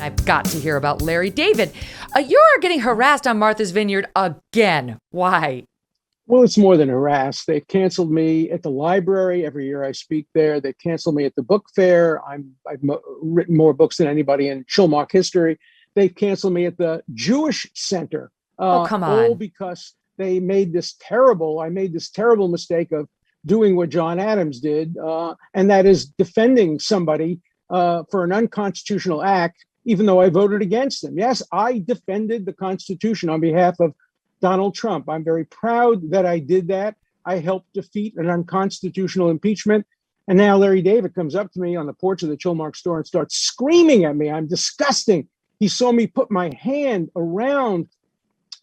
I've got to hear about Larry David. You are getting harassed on Martha's Vineyard again. Why? Well, it's more than harass. They've canceled me at the library. Every year I speak there. They've canceled me at the book fair. I've written more books than anybody in Chilmark history. They've canceled me at the Jewish Center. Come on. All because I made this terrible mistake of doing what John Adams did, and that is defending somebody for an unconstitutional act, even though I voted against him. Yes, I defended the Constitution on behalf of Donald Trump. I'm very proud that I did that. I helped defeat an unconstitutional impeachment. And now Larry David comes up to me on the porch of the Chilmark store and starts screaming at me. I'm disgusting. He saw me put my hand around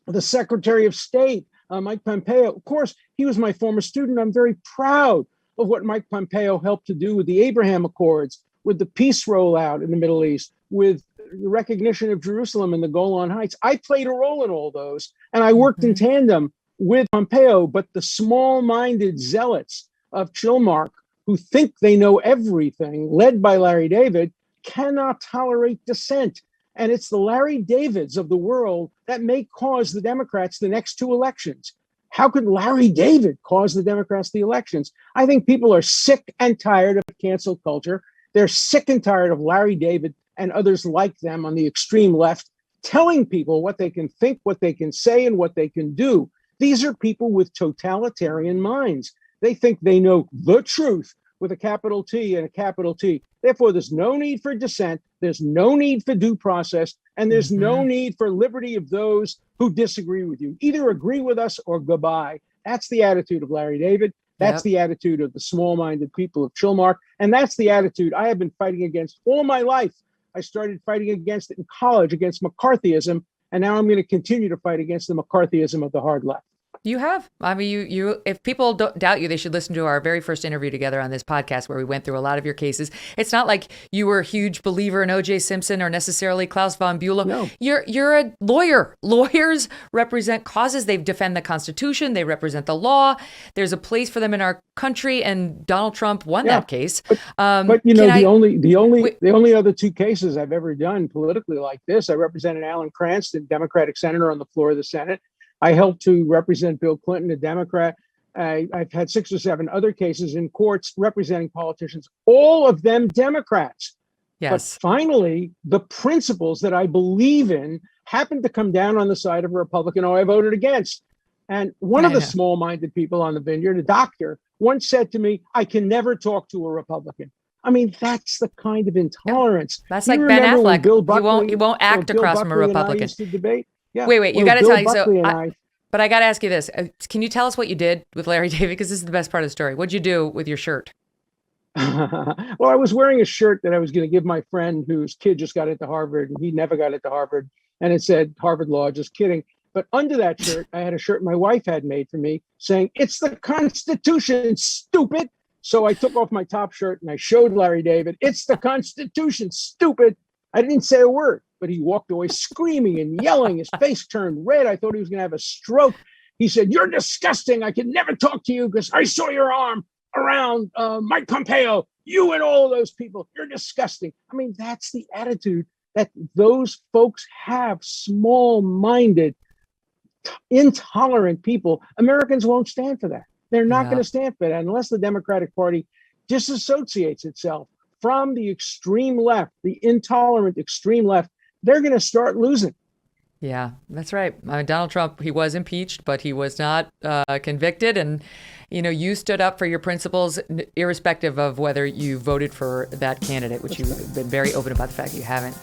the Secretary of State, Mike Pompeo. Of course, he was my former student. I'm very proud of what Mike Pompeo helped to do with the Abraham Accords, with the peace rollout in the Middle East, with the recognition of Jerusalem and the Golan Heights. I played a role in all those, and I worked in tandem with Pompeo, but the small-minded zealots of Chilmark who think they know everything, led by Larry David, cannot tolerate dissent. And it's the Larry Davids of the world that may cause the Democrats the next two elections. How could Larry David cause the Democrats the elections? I think people are sick and tired of cancel culture. They're sick and tired of Larry David and others like them on the extreme left telling people what they can think, what they can say, and what they can do. These are people with totalitarian minds. They think they know the truth with a capital T and a capital T. Therefore, there's no need for dissent. There's no need for due process. And there's no need for liberty of those who disagree with you. Either agree with us or goodbye. That's the attitude of Larry David. That's the attitude of the small-minded people of Chilmark. And that's the attitude I have been fighting against all my life. I started fighting against it in college, against McCarthyism. And now I'm going to continue to fight against the McCarthyism of the hard left. You have. I mean, you. If people don't doubt you, they should listen to our very first interview together on this podcast where we went through a lot of your cases. It's not like you were a huge believer in O.J. Simpson or necessarily Klaus von Bülow. No. You're a lawyer. Lawyers represent causes. They defend the Constitution. They represent the law. There's a place for them in our country, and Donald Trump won that case. But you know, the only other two cases I've ever done politically like this, I represented Alan Cranston, Democratic senator on the floor of the Senate. I helped to represent Bill Clinton, a Democrat. I've had 6 or 7 other cases in courts representing politicians, all of them Democrats. Yes. But finally, the principles that I believe in happened to come down on the side of a Republican who I voted against. And one of the small-minded people on the Vineyard, a doctor, once said to me, I can never talk to a Republican. I mean, that's the kind of intolerance. That's like Ben Affleck. You won't act across from a Republican. Used to debate. Yeah. Wait, you got to tell you. But I got to ask you this. Can you tell us what you did with Larry David? Because this is the best part of the story. What'd you do with your shirt? Well, I was wearing a shirt that I was going to give my friend whose kid just got into Harvard, and he never got into Harvard. And it said Harvard Law, just kidding. But under that shirt, I had a shirt my wife had made for me saying, it's the Constitution, stupid. So I took off my top shirt and I showed Larry David, it's the Constitution, stupid. I didn't say a word. But he walked away screaming and yelling. His face turned red. I thought he was going to have a stroke. He said, you're disgusting. I can never talk to you because I saw your arm around Mike Pompeo. You and all of those people, you're disgusting. I mean, that's the attitude that those folks have, small-minded, intolerant people. Americans won't stand for that. They're not going to stand for that unless the Democratic Party disassociates itself from the extreme left, the intolerant extreme left. They're going to start losing. Yeah, that's right. Donald Trump, he was impeached, but he was not convicted. And, you know, you stood up for your principles, irrespective of whether you voted for that candidate, which you've been very open about the fact that you haven't.